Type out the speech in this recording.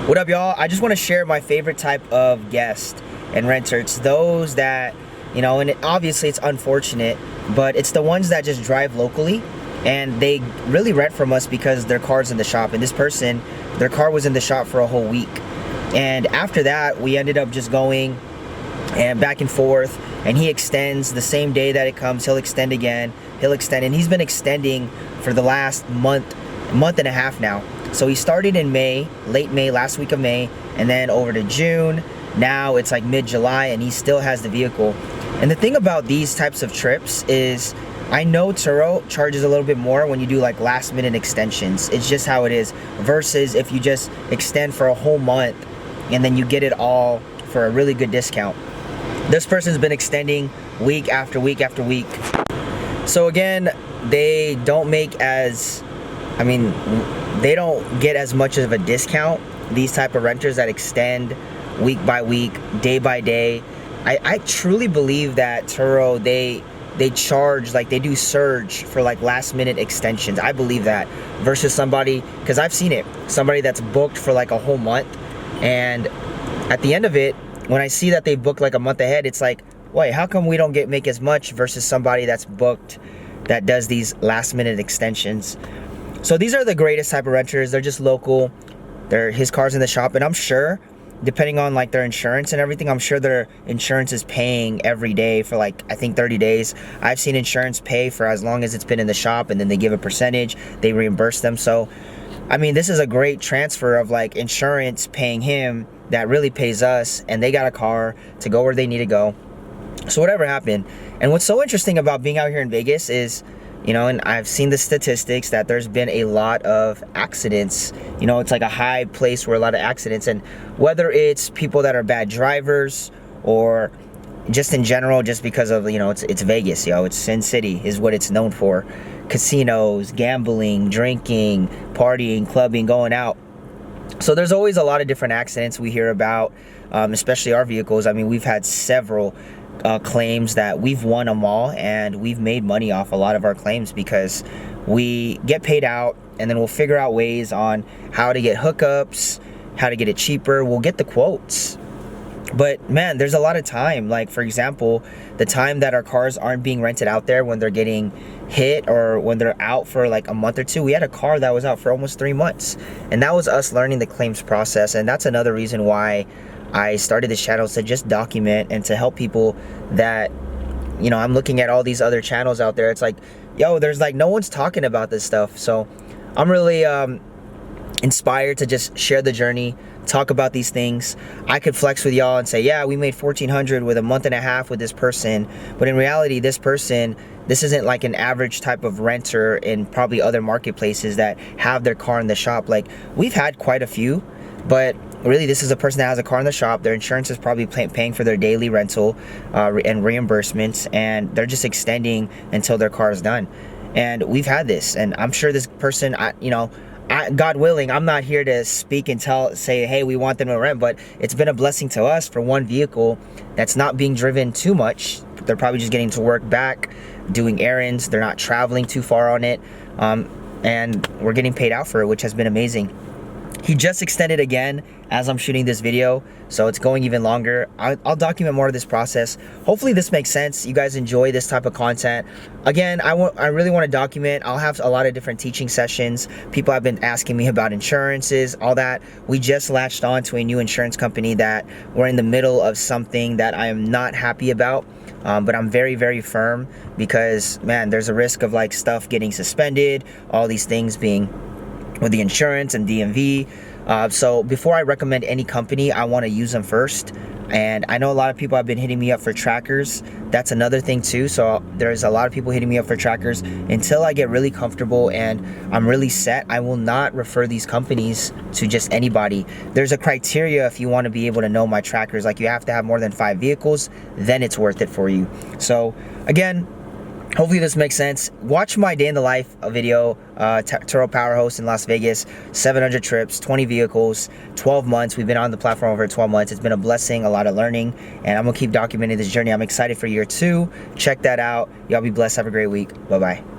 What up, y'all? I just want to share my favorite type of guest and renter. It's those that, and obviously it's unfortunate, but it's the ones that just drive locally and they really rent from us because their car's in the shop. And this person, their car was in the shop for a whole week. And after that, we ended up just going and back and forth, and he extends the same day that it comes. He'll extend again, he'll extend, and he's been extending for the last month and a half now. So he started in May, late May, last week of May, and then over to June. Now it's like mid-July and he still has the vehicle. And the thing about these types of trips is, I know Turo charges a little bit more when you do like last minute extensions. It's just how it is, versus if you just extend for a whole month and then you get it all for a really good discount. This person's been extending week after week after week. So again, they don't make as, they don't get as much of a discount, these type of renters that extend week by week, day by day. I truly believe that Turo, they charge, like they do surge for like last minute extensions. I believe that, versus somebody, because I've seen it, somebody that's booked for like a whole month, and at the end of it, when I see that they booked like a month ahead, it's like, wait, how come we don't make as much versus somebody that's booked that does these last minute extensions? So these are the greatest type of renters. They're just local. His car's in the shop, and I'm sure, depending on like their insurance and everything, I'm sure their insurance is paying every day for like, I think 30 days. I've seen insurance pay for as long as it's been in the shop, and then they give a percentage, they reimburse them. So this is a great transfer of like insurance paying him that really pays us, and they got a car to go where they need to go. So whatever happened. And what's so interesting about being out here in Vegas is, and I've seen the statistics that there's been a lot of accidents. It's like a high place where a lot of accidents, and whether it's people that are bad drivers or just in general, just because of, it's Vegas, it's Sin City is what it's known for. Casinos, gambling, drinking, partying, clubbing, going out. So there's always a lot of different accidents we hear about, especially our vehicles. We've had several claims that we've won them all, and we've made money off a lot of our claims because we get paid out, and then we'll figure out ways on how to get hookups, how to get it cheaper. We'll get the quotes. But man, there's a lot of time. Like, for example, the time that our cars aren't being rented out there when they're getting hit or when they're out for like a month or two. We had a car that was out for almost 3 months, and that was us learning the claims process. And that's another reason why I started this channel, to just document and to help people that, I'm looking at all these other channels out there. It's like, yo, there's like no one's talking about this stuff. So I'm really inspired to just share the journey, talk about these things. I could flex with y'all and say, yeah, we made $1,400 with a month and a half with this person, but in reality, this isn't like an average type of renter in probably other marketplaces that have their car in the shop. Like, we've had quite a few, but really this is a person that has a car in the shop. Their insurance is probably paying for their daily rental and reimbursements, and they're just extending until their car is done. And we've had this, and I'm sure this person, God willing, I'm not here to speak and say, hey, we want them to rent, but it's been a blessing to us for one vehicle that's not being driven too much. They're probably just getting to work back, doing errands. They're not traveling too far on it. And we're getting paid out for it, which has been amazing. He just extended again as I'm shooting this video, so it's going even longer. I'll document more of this process. Hopefully this makes sense. You guys enjoy this type of content. Again, I really want to document. I'll have a lot of different teaching sessions. People have been asking me about insurances, all that. We just latched on to a new insurance company that we're in the middle of something that I am not happy about. But I'm very, very firm because, man, there's a risk of like stuff getting suspended, all these things being with the insurance and DMV. So before I recommend any company, I want to use them first. And I know a lot of people have been hitting me up for trackers. That's another thing too. So there's a lot of people hitting me up for trackers. Until I get really comfortable and I'm really set, I will not refer these companies to just anybody. There's a criteria if you want to be able to know my trackers. Like, you have to have more than 5 vehicles, then it's worth it for you. So again, hopefully this makes sense. Watch my day in the life video, Turo Power Host in Las Vegas, 700 trips, 20 vehicles, 12 months. We've been on the platform over 12 months. It's been a blessing, a lot of learning, and I'm gonna keep documenting this journey. I'm excited for year 2. Check that out. Y'all be blessed. Have a great week. Bye-bye.